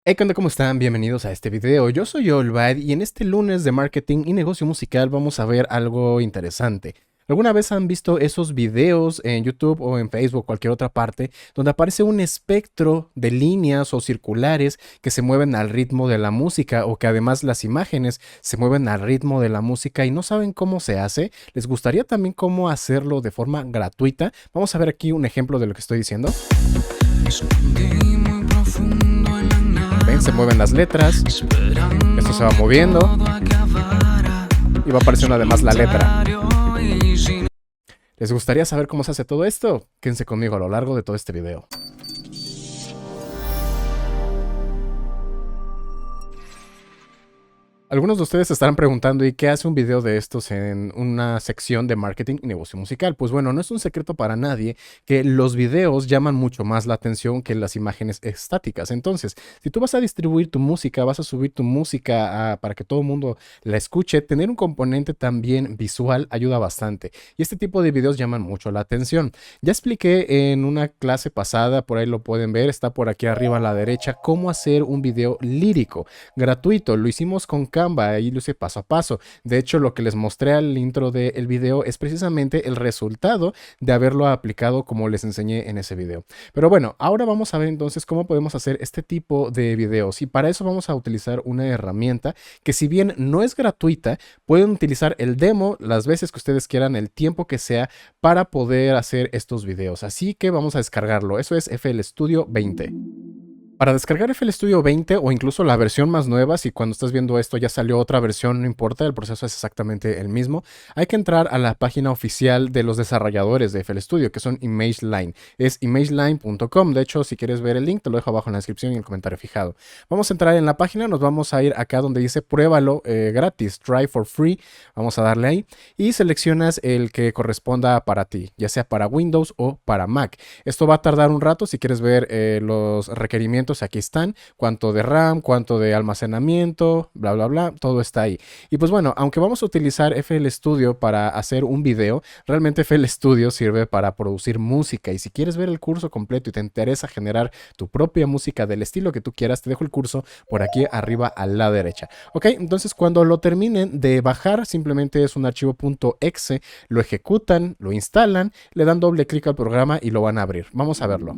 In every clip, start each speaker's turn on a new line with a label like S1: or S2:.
S1: Hey, ¿qué onda? ¿Cómo están? Bienvenidos a este video. Yo soy Olvad y en este lunes de marketing y negocio musical vamos a ver algo interesante. ¿Alguna vez han visto esos videos en YouTube o en Facebook o cualquier otra parte donde aparece un espectro de líneas o circulares que se mueven al ritmo de la música o que además las imágenes se mueven al ritmo de la música y no saben cómo se hace? ¿Les gustaría también cómo hacerlo de forma gratuita? Vamos a ver aquí un ejemplo de lo que estoy diciendo. Ven, se mueven las letras, esto se va moviendo y va apareciendo además la letra. ¿Les gustaría saber cómo se hace todo esto? Quédense conmigo a lo largo de todo este video. Algunos de ustedes se estarán preguntando, ¿y qué hace un video de estos en una sección de marketing y negocio musical? Pues bueno, no es un secreto para nadie que los videos llaman mucho más la atención que las imágenes estáticas. Entonces, si tú vas a distribuir tu música, vas a subir tu música para que todo el mundo la escuche, tener un componente también visual ayuda bastante. Y este tipo de videos llaman mucho la atención. Ya expliqué en una clase pasada, por ahí lo pueden ver, está por aquí arriba a la derecha, cómo hacer un video lírico, gratuito. Lo hicimos con Canva, ahí lo hice paso a paso. De hecho, lo que les mostré al intro del video es precisamente el resultado de haberlo aplicado como les enseñé en ese video. Pero bueno, ahora vamos a ver entonces cómo podemos hacer este tipo de videos y para eso vamos a utilizar una herramienta que, si bien no es gratuita, pueden utilizar el demo las veces que ustedes quieran, el tiempo que sea, para poder hacer estos videos. Así que vamos a descargarlo. Eso es FL Studio 20. Para descargar FL Studio 20 o incluso la versión más nueva, si cuando estás viendo esto ya salió otra versión, no importa, el proceso es exactamente el mismo, hay que entrar a la página oficial de los desarrolladores de FL Studio, que son ImageLine. Es imageline.com. De hecho, si quieres ver el link, te lo dejo abajo en la descripción y en el comentario fijado. Vamos a entrar en la página, nos vamos a ir acá donde dice pruébalo gratis, try for free. Vamos a darle ahí y seleccionas el que corresponda para ti, ya sea para Windows o para Mac. Esto va a tardar un rato. Si quieres ver los requerimientos, aquí están, cuánto de RAM, cuánto de almacenamiento, bla, bla, bla, todo está ahí. Y pues bueno, aunque vamos a utilizar FL Studio para hacer un video, realmente FL Studio sirve para producir música. Y si quieres ver el curso completo y te interesa generar tu propia música del estilo que tú quieras, te dejo el curso por aquí arriba a la derecha. Ok, entonces cuando lo terminen de bajar, simplemente es un archivo .exe, lo ejecutan, lo instalan, le dan doble clic al programa y lo van a abrir. Vamos a verlo.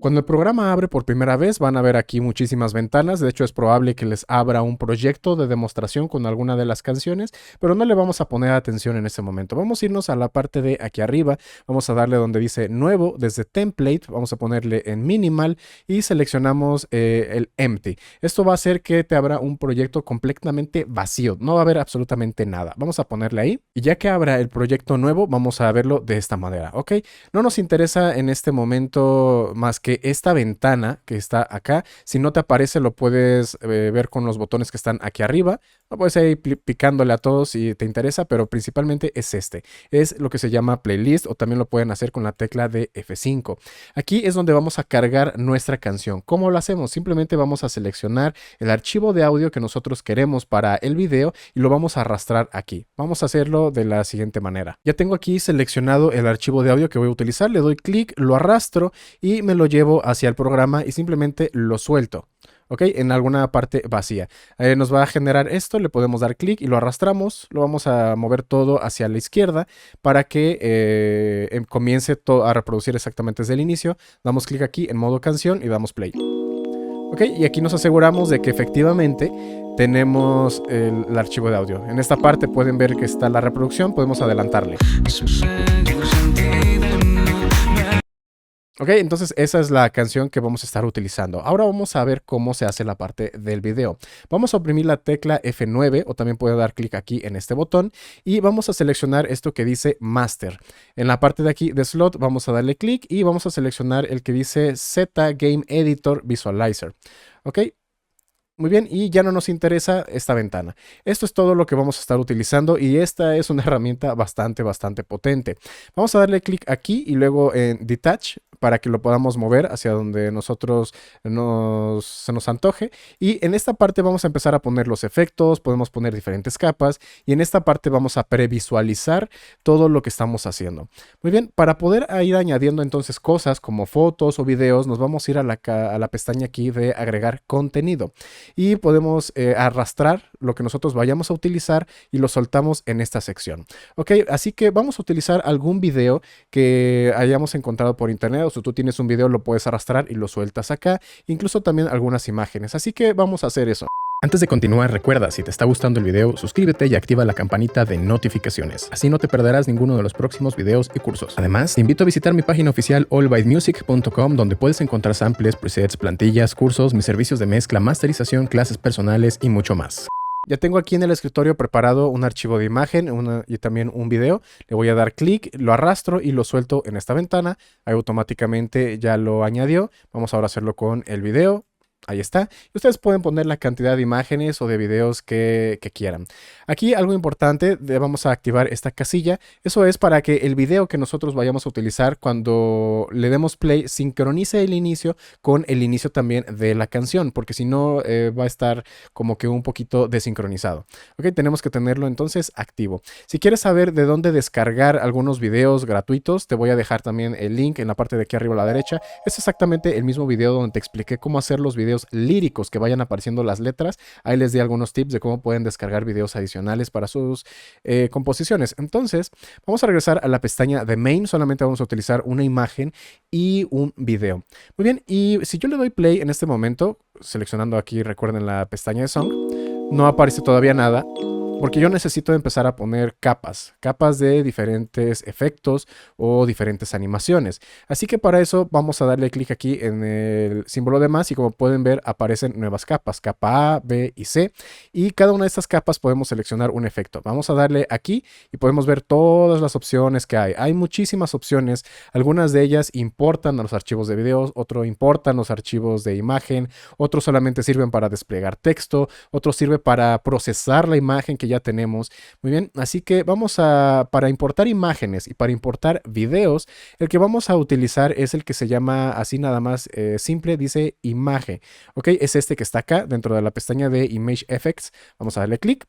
S1: Cuando el programa abre por primera vez, van a ver aquí muchísimas ventanas. De hecho, es probable que les abra un proyecto de demostración con alguna de las canciones, pero no le vamos a poner atención en este momento. Vamos a irnos a la parte de aquí arriba. Vamos a darle donde dice nuevo, desde template. Vamos a ponerle en minimal y seleccionamos el empty. Esto va a hacer que te abra un proyecto completamente vacío. No va a haber absolutamente nada. Vamos a ponerle ahí. Y ya que abra el proyecto nuevo, vamos a verlo de esta manera. ¿Ok? No nos interesa en este momento más que esta ventana que está acá. Si no te aparece, lo puedes ver con los botones que están aquí arriba. No puedes ir picándole a todos si te interesa, pero principalmente es este. Es lo que se llama playlist, o también lo pueden hacer con la tecla de F5. Aquí es donde vamos a cargar nuestra canción. ¿Cómo lo hacemos? Simplemente vamos a seleccionar el archivo de audio que nosotros queremos para el video y lo vamos a arrastrar aquí. Vamos a hacerlo de la siguiente manera. Ya tengo aquí seleccionado el archivo de audio que voy a utilizar. Le doy clic, lo arrastro y me lo llevo hacia el programa y simplemente lo suelto. ¿Ok? En alguna parte vacía. Nos va a generar esto, le podemos dar clic y lo arrastramos, lo vamos a mover todo hacia la izquierda para que comience a reproducir exactamente desde el inicio. Damos clic aquí en modo canción y damos play. ¿Ok? Y aquí nos aseguramos de que efectivamente tenemos el archivo de audio. En esta parte pueden ver que está la reproducción, podemos adelantarle. Ok, entonces esa es la canción que vamos a estar utilizando. Ahora vamos a ver cómo se hace la parte del video. Vamos a oprimir la tecla F9 o también puede dar clic aquí en este botón y vamos a seleccionar esto que dice Master. En la parte de aquí de Slot vamos a darle clic y vamos a seleccionar el que dice Z Game Editor Visualizer. Ok. Muy bien, y ya no nos interesa esta ventana. Esto es todo lo que vamos a estar utilizando y esta es una herramienta bastante potente. Vamos a darle clic aquí y luego en Detach para que lo podamos mover hacia donde nosotros se nos antoje. Y en esta parte vamos a empezar a poner los efectos, podemos poner diferentes capas y en esta parte vamos a previsualizar todo lo que estamos haciendo. Muy bien, para poder ir añadiendo entonces cosas como fotos o videos, nos vamos a ir a la pestaña aquí de agregar contenido y podemos arrastrar lo que nosotros vayamos a utilizar y lo soltamos en esta sección. Ok, así que vamos a utilizar algún video que hayamos encontrado por internet, o si tú tienes un video lo puedes arrastrar y lo sueltas acá, incluso también algunas imágenes, así que vamos a hacer eso. Antes de continuar, recuerda, si te está gustando el video, suscríbete y activa la campanita de notificaciones. Así no te perderás ninguno de los próximos videos y cursos. Además, te invito a visitar mi página oficial allbymusic.com, donde puedes encontrar samples, presets, plantillas, cursos, mis servicios de mezcla, masterización, clases personales y mucho más. Ya tengo aquí en el escritorio preparado un archivo de imagen y también un video. Le voy a dar clic, lo arrastro y lo suelto en esta ventana. Ahí automáticamente ya lo añadió. Vamos ahora a hacerlo con el video. Ahí está. Y ustedes pueden poner la cantidad de imágenes o de videos que quieran. Aquí algo importante, vamos a activar esta casilla. Eso es para que el video que nosotros vayamos a utilizar cuando le demos play sincronice el inicio con el inicio también de la canción, porque si no va a estar como que un poquito desincronizado. Ok, tenemos que tenerlo entonces activo. Si quieres saber de dónde descargar algunos videos gratuitos, te voy a dejar también el link en la parte de aquí arriba a la derecha. Es exactamente el mismo video donde te expliqué cómo hacer los videos líricos que vayan apareciendo las letras. Ahí les di algunos tips de cómo pueden descargar videos adicionales para sus composiciones. Entonces, vamos a regresar a la pestaña de Main. Solamente vamos a utilizar una imagen y un video. Muy bien, y si yo le doy play en este momento, seleccionando aquí, recuerden la pestaña de Song, no aparece todavía nada, porque yo necesito empezar a poner capas de diferentes efectos o diferentes animaciones. Así que para eso vamos a darle clic aquí en el símbolo de más y como pueden ver aparecen nuevas capas, capa A, B y C. Y cada una de estas capas podemos seleccionar un efecto. Vamos a darle aquí y podemos ver todas las opciones que hay. Hay muchísimas opciones, algunas de ellas importan a los archivos de videos, otros importan los archivos de imagen, otros solamente sirven para desplegar texto, otros sirve para procesar la imagen que ya tenemos. Muy bien, así que para importar imágenes y para importar videos, el que vamos a utilizar es el que se llama así nada más simple, dice imagen. Ok, es este que está acá dentro de la pestaña de Image Effects. Vamos a darle clic.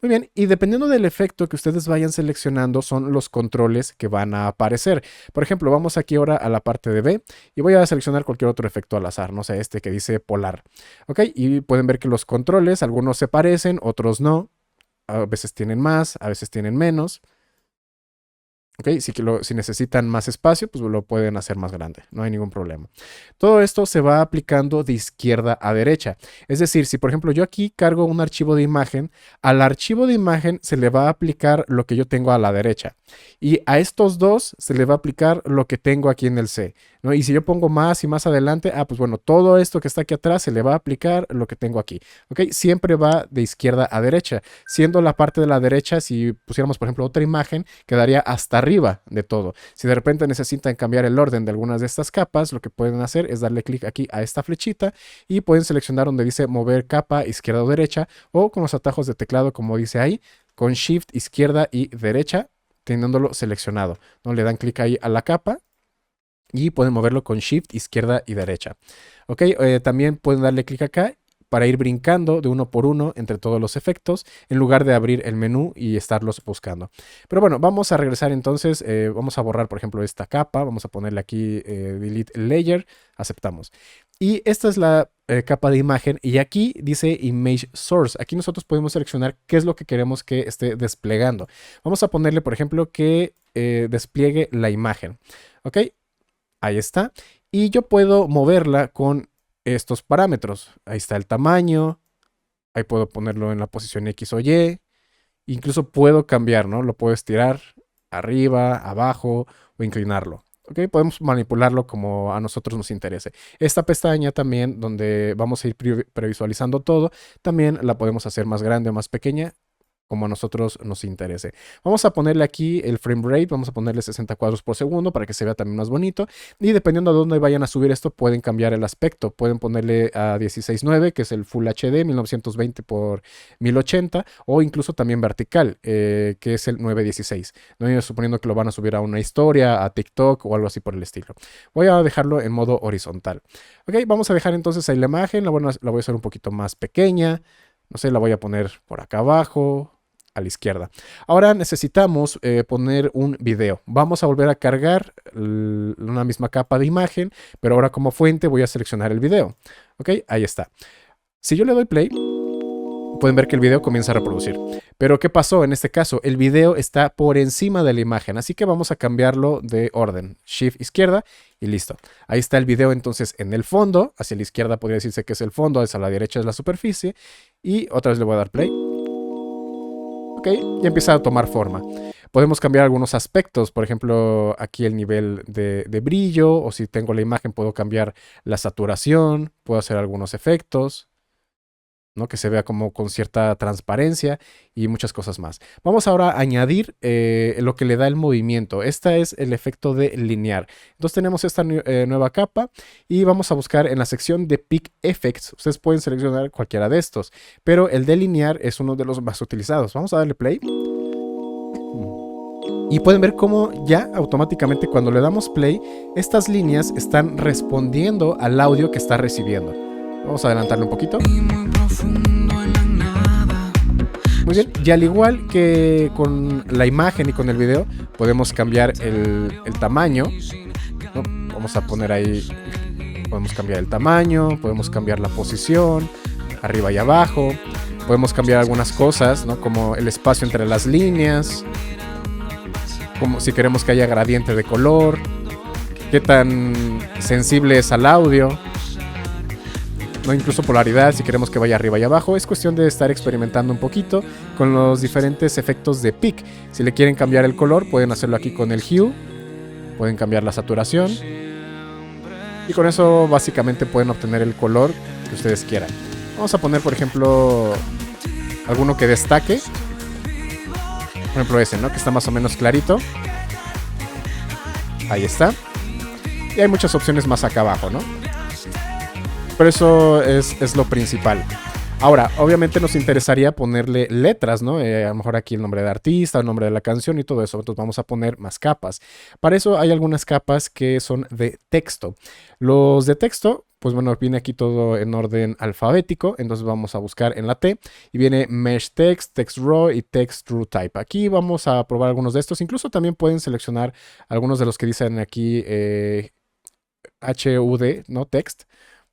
S1: Muy bien, y dependiendo del efecto que ustedes vayan seleccionando son los controles que van a aparecer. Por ejemplo, vamos aquí ahora a la parte de B y voy a seleccionar cualquier otro efecto al azar, no sé, este que dice polar. Ok, y pueden ver que los controles, algunos se parecen, otros no. A veces tienen más, a veces tienen menos. Ok, si necesitan más espacio, pues lo pueden hacer más grande, no hay ningún problema. Todo esto se va aplicando de izquierda a derecha. Es decir, si por ejemplo yo aquí cargo un archivo de imagen, al archivo de imagen se le va a aplicar lo que yo tengo a la derecha. Y a estos dos se le va a aplicar lo que tengo aquí en el C, ¿no? Y si yo pongo más y más adelante, pues bueno, todo esto que está aquí atrás se le va a aplicar lo que tengo aquí. Ok, siempre va de izquierda a derecha. Siendo la parte de la derecha, si pusiéramos por ejemplo otra imagen, quedaría hasta arriba de todo. Si de repente necesitan cambiar el orden de algunas de estas capas, lo que pueden hacer es darle clic aquí a esta flechita y pueden seleccionar donde dice mover capa izquierda o derecha, o con los atajos de teclado como dice ahí, con Shift izquierda y derecha, teniéndolo seleccionado, ¿no? Le dan clic ahí a la capa y pueden moverlo con Shift izquierda y derecha. Ok, también pueden darle clic acá para ir brincando de uno por uno entre todos los efectos, en lugar de abrir el menú y estarlos buscando. Pero bueno, vamos a regresar entonces, vamos a borrar por ejemplo esta capa, vamos a ponerle aquí Delete Layer, aceptamos. Y esta es la capa de imagen y aquí dice Image Source. Aquí nosotros podemos seleccionar qué es lo que queremos que esté desplegando. Vamos a ponerle por ejemplo que despliegue la imagen. Ok, ahí está. Y yo puedo moverla con estos parámetros. Ahí está el tamaño. Ahí puedo ponerlo en la posición X o Y. Incluso puedo cambiar, ¿no? Lo puedo estirar arriba, abajo o inclinarlo. ¿Ok? Podemos manipularlo como a nosotros nos interese. Esta pestaña también, donde vamos a ir previsualizando todo, también la podemos hacer más grande o más pequeña, como a nosotros nos interese. Vamos a ponerle aquí el frame rate, vamos a ponerle 60 cuadros por segundo para que se vea también más bonito. Y dependiendo de dónde vayan a subir esto, pueden cambiar el aspecto. Pueden ponerle a 16:9, que es el Full HD, 1920 por 1080, o incluso también vertical, que es el 9:16. ¿No? Suponiendo que lo van a subir a una historia, a TikTok o algo así por el estilo. Voy a dejarlo en modo horizontal. Ok, vamos a dejar entonces ahí la imagen, la voy a hacer un poquito más pequeña. No sé, la voy a poner por acá abajo, a la izquierda. Ahora necesitamos poner un video. Vamos a volver a cargar una misma capa de imagen, pero ahora como fuente voy a seleccionar el video. Ok, ahí está. Si yo le doy play, pueden ver que el video comienza a reproducir. Pero ¿qué pasó en este caso? El video está por encima de la imagen, así que vamos a cambiarlo de orden. Shift izquierda y listo. Ahí está el video entonces en el fondo. Hacia la izquierda podría decirse que es el fondo, hacia la derecha es la superficie. Y otra vez le voy a dar play. Ok, y empieza a tomar forma. Podemos cambiar algunos aspectos, por ejemplo, aquí el nivel de brillo, o si tengo la imagen puedo cambiar la saturación, puedo hacer algunos efectos, ¿no? Que se vea como con cierta transparencia y muchas cosas más. Vamos ahora a añadir lo que le da el movimiento. Este es el efecto de linear. Entonces tenemos esta nueva capa y vamos a buscar en la sección de Pick Effects. Ustedes pueden seleccionar cualquiera de estos, pero el de linear es uno de los más utilizados. Vamos a darle play. Y pueden ver cómo ya automáticamente cuando le damos play, estas líneas están respondiendo al audio que está recibiendo. Vamos a adelantarlo un poquito. Muy bien, y al igual que con la imagen y con el video, podemos cambiar el tamaño, ¿no? Vamos a poner ahí, podemos cambiar el tamaño, podemos cambiar la posición, arriba y abajo, podemos cambiar algunas cosas, ¿no? Como el espacio entre las líneas, como si queremos que haya gradiente de color, qué tan sensible es al audio, ¿no? Incluso polaridad, si queremos que vaya arriba y abajo. Es cuestión de estar experimentando un poquito con los diferentes efectos de pick. Si le quieren cambiar el color, pueden hacerlo aquí con el hue, pueden cambiar la saturación y con eso básicamente pueden obtener el color que ustedes quieran. Vamos a poner, por ejemplo, alguno que destaque. Por ejemplo ese, ¿no? Que está más o menos clarito. Ahí está. Y hay muchas opciones más acá abajo, ¿no? Pero eso es lo principal. Ahora, obviamente nos interesaría ponerle letras, ¿no? A lo mejor aquí el nombre de artista, el nombre de la canción y todo eso. Entonces vamos a poner más capas. Para eso hay algunas capas que son de texto. Los de texto, pues bueno, viene aquí todo en orden alfabético. Entonces vamos a buscar en la T y viene Mesh Text, Text Raw y Text True Type. Aquí vamos a probar algunos de estos. Incluso también pueden seleccionar algunos de los que dicen aquí HUD, ¿no? Text.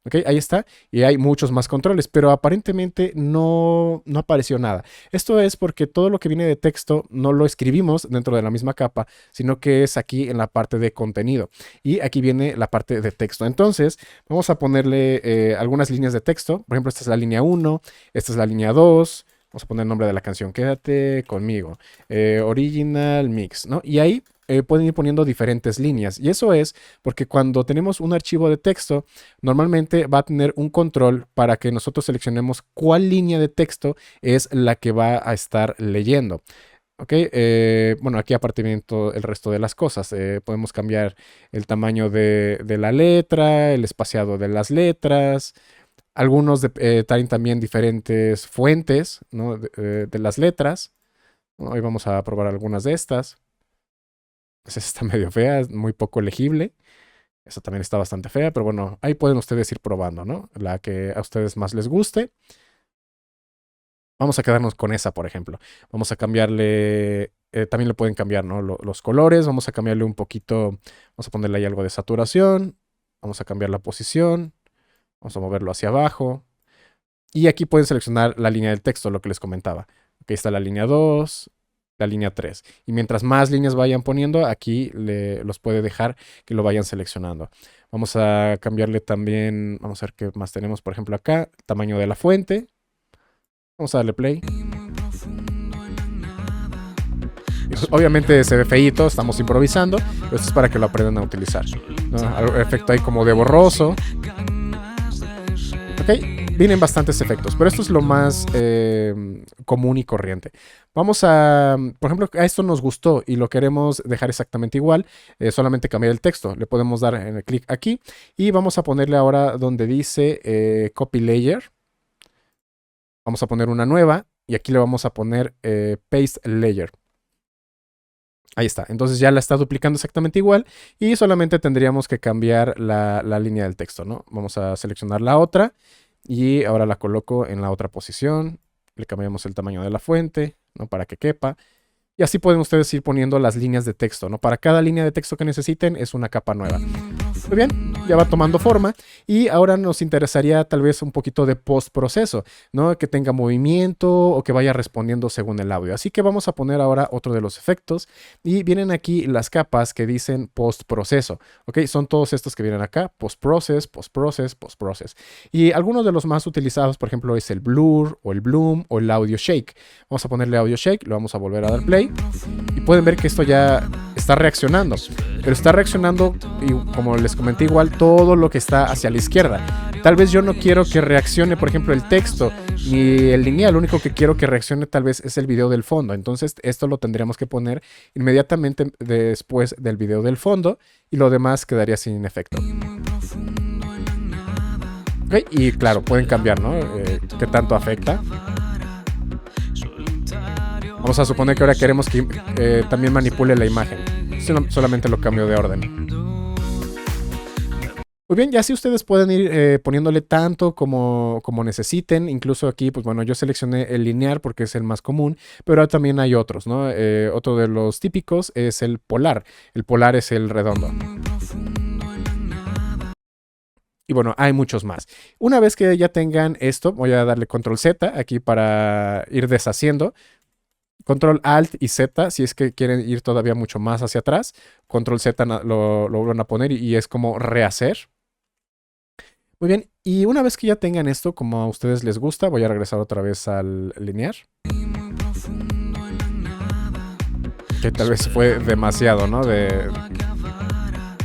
S1: Ok, ahí está, y hay muchos más controles, pero aparentemente no apareció nada. Esto es porque todo lo que viene de texto no lo escribimos dentro de la misma capa, sino que es aquí en la parte de contenido. Y aquí viene la parte de texto. Entonces, vamos a ponerle algunas líneas de texto. Por ejemplo, esta es la línea 1, esta es la línea 2. Vamos a poner el nombre de la canción, Quédate conmigo. Original Mix, ¿no? Y ahí pueden ir poniendo diferentes líneas. Y eso es porque cuando tenemos un archivo de texto, normalmente va a tener un control para que nosotros seleccionemos cuál línea de texto es la que va a estar leyendo. Ok, bueno, aquí aparte viene todo el resto de las cosas. Podemos cambiar el tamaño de la letra, el espaciado de las letras. Algunos traen también diferentes fuentes, ¿no? de las letras. Hoy vamos a probar algunas de estas. Pues esta está medio fea, es muy poco legible. Esta también está bastante fea, pero bueno, ahí pueden ustedes ir probando, ¿no? La que a ustedes más les guste. Vamos a quedarnos con esa, por ejemplo. Vamos a cambiarle, también le pueden cambiar, ¿no? Los colores. Vamos a cambiarle un poquito, vamos a ponerle ahí algo de saturación. Vamos a cambiar la posición. Vamos a moverlo hacia abajo. Y aquí pueden seleccionar la línea del texto, lo que les comentaba. Aquí está la línea 2, la línea 3. Y mientras más líneas vayan poniendo, aquí los puede dejar que lo vayan seleccionando. Vamos a cambiarle también, vamos a ver qué más tenemos, por ejemplo acá, tamaño de la fuente. Vamos a darle play. Obviamente se ve feíto, estamos improvisando, pero esto es para que lo aprendan a utilizar, ¿no? Efecto ahí como de borroso. Ok, vienen bastantes efectos, pero esto es lo más común y corriente. Vamos a, por ejemplo, a esto nos gustó y lo queremos dejar exactamente igual, solamente cambiar el texto. Le podemos dar en el clic aquí y vamos a ponerle ahora donde dice Copy Layer. Vamos a poner una nueva y aquí le vamos a poner Paste Layer. Ahí está, entonces ya la está duplicando exactamente igual y solamente tendríamos que cambiar la línea del texto, ¿no? Vamos a seleccionar la otra y ahora la coloco en la otra posición. Le cambiamos el tamaño de la fuente, ¿no? Para que quepa. Y así pueden ustedes ir poniendo las líneas de texto, ¿no? Para cada línea de texto que necesiten es una capa nueva. Muy bien, ya va tomando forma y ahora nos interesaría tal vez un poquito de postproceso, ¿no? Que tenga movimiento o que vaya respondiendo según el audio. Así que vamos a poner ahora otro de los efectos y vienen aquí las capas que dicen postproceso, ¿ok? Son todos estos que vienen acá, postprocess, postprocess, postprocess. Y algunos de los más utilizados, por ejemplo, es el blur o el bloom o el audio shake. Vamos a ponerle audio shake, lo vamos a volver a dar play y pueden ver que esto ya está reaccionando. Pero está reaccionando, y como les comenté igual, todo lo que está hacia la izquierda. Tal vez yo no quiero que reaccione, por ejemplo, el texto ni el lineal. Lo único que quiero que reaccione tal vez es el video del fondo. Entonces esto lo tendríamos que poner inmediatamente después del video del fondo y lo demás quedaría sin efecto. Okay, y claro, pueden cambiar, ¿no? ¿Qué tanto afecta? Vamos a suponer que ahora queremos que también manipule la imagen. Solamente lo cambio de orden. Muy bien, ya así ustedes pueden ir poniéndole tanto como necesiten. Incluso aquí, pues bueno, yo seleccioné el lineal porque es el más común, pero también hay otros, ¿no? Otro de los típicos es el polar. El polar es el redondo. Y bueno, hay muchos más. Una vez que ya tengan esto, voy a darle control Z aquí para ir deshaciendo. Control Alt y Z, si es que quieren ir todavía mucho más hacia atrás. Control Z lo van a poner y es como rehacer. Muy bien, y una vez que ya tengan esto, como a ustedes les gusta, voy a regresar otra vez al linear. Que tal vez fue demasiado, ¿no? De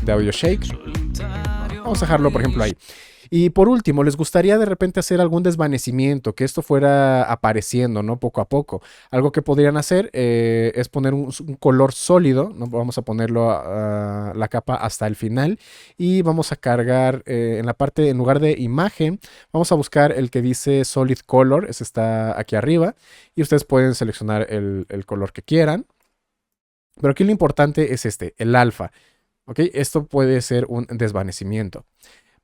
S1: audio shake. Vamos a dejarlo, por ejemplo, ahí. Y por último, ¿les gustaría de repente hacer algún desvanecimiento? Que esto fuera apareciendo, ¿no? Poco a poco. Algo que podrían hacer es poner un color sólido, ¿no? Vamos a ponerlo a la capa hasta el final. Y vamos a cargar en la parte, en lugar de imagen, vamos a buscar el que dice Solid Color. Ese está aquí arriba. Y ustedes pueden seleccionar el color que quieran. Pero aquí lo importante es este, el alfa. ¿Ok? Esto puede ser un desvanecimiento.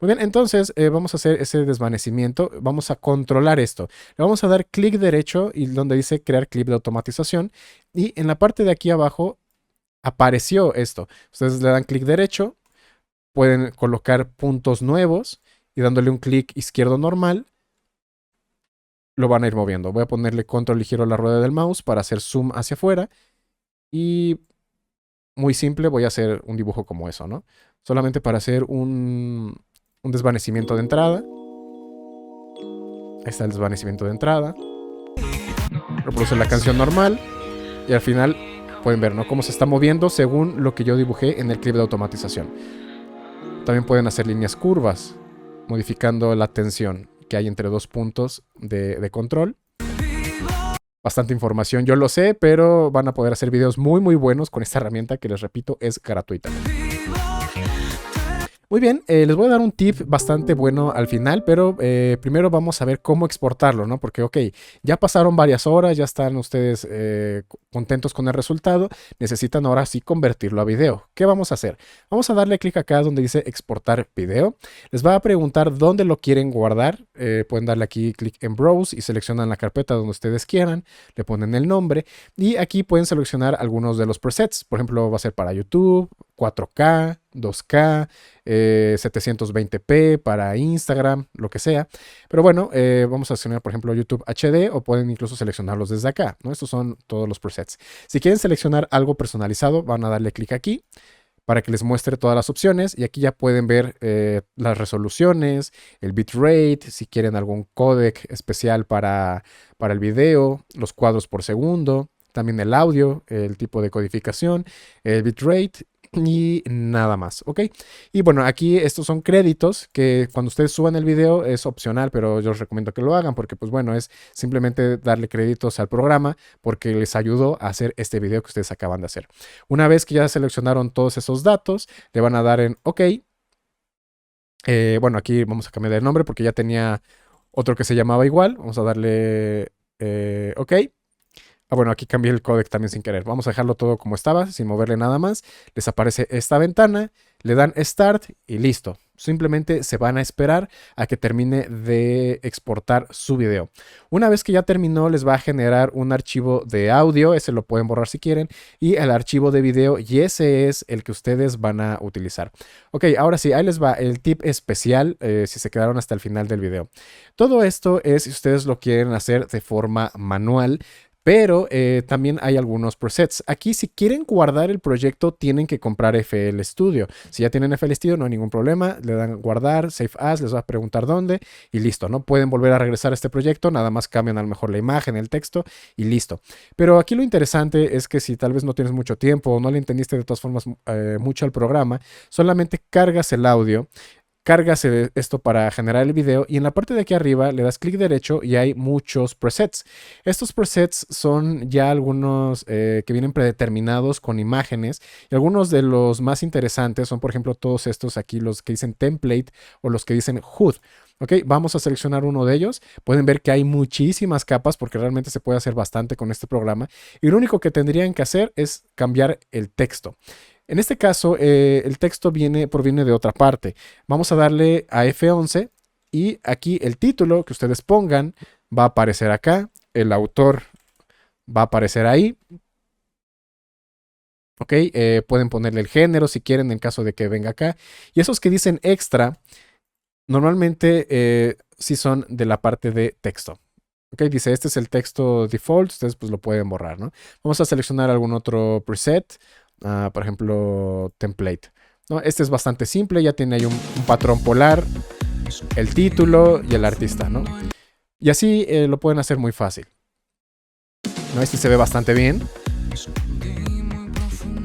S1: Muy bien, entonces vamos a hacer ese desvanecimiento. Vamos a controlar esto. Le vamos a dar clic derecho y donde dice crear clip de automatización. Y en la parte de aquí abajo apareció esto. Ustedes le dan clic derecho. Pueden colocar puntos nuevos y dándole un clic izquierdo normal lo van a ir moviendo. Voy a ponerle control y giro la rueda del mouse para hacer zoom hacia afuera. Y muy simple, voy a hacer un dibujo como eso, ¿no? Solamente para hacer un desvanecimiento de entrada. Ahí está el desvanecimiento de entrada. Reproduce la canción normal. Y al final pueden ver, ¿no? Cómo se está moviendo según lo que yo dibujé en el clip de automatización. También pueden hacer líneas curvas, modificando la tensión que hay entre dos puntos de control. Bastante información, yo lo sé, pero van a poder hacer videos muy muy buenos con esta herramienta que les repito es gratuita. Muy bien, les voy a dar un tip bastante bueno al final, pero primero vamos a ver cómo exportarlo, ¿no? Porque, ok, ya pasaron varias horas, ya están ustedes contentos con el resultado, necesitan ahora sí convertirlo a video. ¿Qué vamos a hacer? Vamos a darle clic acá donde dice exportar video. Les va a preguntar dónde lo quieren guardar. Pueden darle aquí clic en Browse y seleccionan la carpeta donde ustedes quieran, le ponen el nombre y aquí pueden seleccionar algunos de los presets. Por ejemplo, va a ser para YouTube, 4K, 2K, 720p para Instagram, lo que sea. Pero bueno, vamos a seleccionar, por ejemplo, YouTube HD o pueden incluso seleccionarlos desde acá, ¿no? Estos son todos los presets. Si quieren seleccionar algo personalizado, van a darle clic aquí para que les muestre todas las opciones y aquí ya pueden ver las resoluciones, el bitrate, si quieren algún códec especial para el video, los cuadros por segundo, también el audio, el tipo de codificación, el bitrate Y nada más, ¿ok? Y bueno, aquí estos son créditos que cuando ustedes suban el video es opcional, pero yo os recomiendo que lo hagan porque pues bueno, es simplemente darle créditos al programa porque les ayudó a hacer este video que ustedes acaban de hacer. Una vez que ya seleccionaron todos esos datos, le van a dar en OK. Bueno, aquí vamos a cambiar el nombre porque ya tenía otro que se llamaba igual. Vamos a darle OK. Ah, bueno, aquí cambié el códec también sin querer. Vamos a dejarlo todo como estaba, sin moverle nada más. Les aparece esta ventana, le dan Start y listo. Simplemente se van a esperar a que termine de exportar su video. Una vez que ya terminó, les va a generar un archivo de audio, ese lo pueden borrar si quieren, y el archivo de video, y ese es el que ustedes van a utilizar. Ok, ahora sí, ahí les va el tip especial si se quedaron hasta el final del video. Todo esto es si ustedes lo quieren hacer de forma manual. Pero también hay algunos presets. Aquí si quieren guardar el proyecto tienen que comprar FL Studio. Si ya tienen FL Studio no hay ningún problema. Le dan guardar, save as, les va a preguntar dónde y listo. No pueden volver a regresar a este proyecto. Nada más cambian a lo mejor la imagen, el texto y listo. Pero aquí lo interesante es que si tal vez no tienes mucho tiempo o no le entendiste de todas formas mucho al programa, solamente cargas el audio. Cargas esto para generar el video y en la parte de aquí arriba le das clic derecho y hay muchos presets. Estos presets son ya algunos que vienen predeterminados con imágenes y algunos de los más interesantes son por ejemplo todos estos aquí, los que dicen template o los que dicen HUD. Ok, vamos a seleccionar uno de ellos. Pueden ver que hay muchísimas capas porque realmente se puede hacer bastante con este programa y lo único que tendrían que hacer es cambiar el texto. En este caso, el texto proviene de otra parte. Vamos a darle a F11 y aquí el título que ustedes pongan va a aparecer acá. El autor va a aparecer ahí. Ok, pueden ponerle el género si quieren en caso de que venga acá. Y esos que dicen extra, normalmente sí son de la parte de texto. Ok, dice este es el texto default, ustedes pues lo pueden borrar, ¿no? Vamos a seleccionar algún otro preset. Por ejemplo, template. ¿No? Este es bastante simple, ya tiene ahí un patrón polar, el título y el artista, ¿no? Y así lo pueden hacer muy fácil. ¿No? Este se ve bastante bien.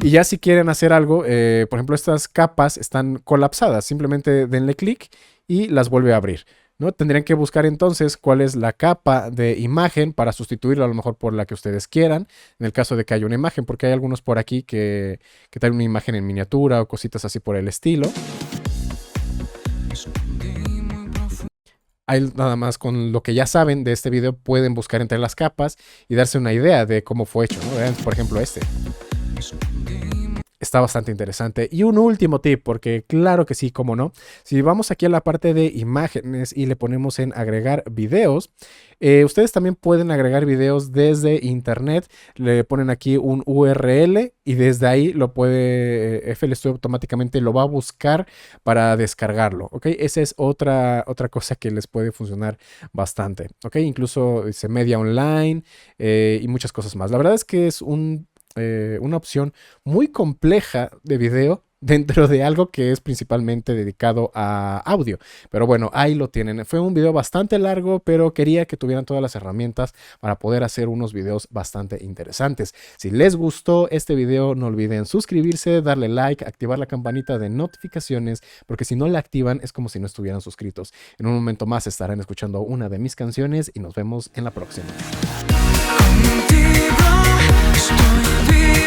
S1: Y ya si quieren hacer algo, por ejemplo, estas capas están colapsadas. Simplemente denle clic y las vuelve a abrir. ¿No? Tendrían que buscar entonces cuál es la capa de imagen para sustituirla a lo mejor por la que ustedes quieran, en el caso de que haya una imagen, porque hay algunos por aquí que traen una imagen en miniatura o cositas así por el estilo. Ahí nada más con lo que ya saben de este video pueden buscar entre las capas y darse una idea de cómo fue hecho, ¿no? Vean, por ejemplo, este. Está bastante interesante. Y un último tip, porque claro que sí, cómo no. Si vamos aquí a la parte de imágenes y le ponemos en agregar videos, ustedes también pueden agregar videos desde internet. Le ponen aquí un URL y desde ahí lo puede, FL Studio automáticamente lo va a buscar para descargarlo. ¿Ok? Esa es otra cosa que les puede funcionar bastante. ¿Ok? Incluso dice media online y muchas cosas más. La verdad es que es una opción muy compleja de video dentro de algo que es principalmente dedicado a audio. Pero bueno, ahí lo tienen. Fue un video bastante largo, pero quería que tuvieran todas las herramientas para poder hacer unos videos bastante interesantes. Si les gustó este video, no olviden suscribirse, darle like, activar la campanita de notificaciones, porque si no la activan es como si no estuvieran suscritos. En un momento más estarán escuchando una de mis canciones y nos vemos en la próxima. Contigo estoy bien.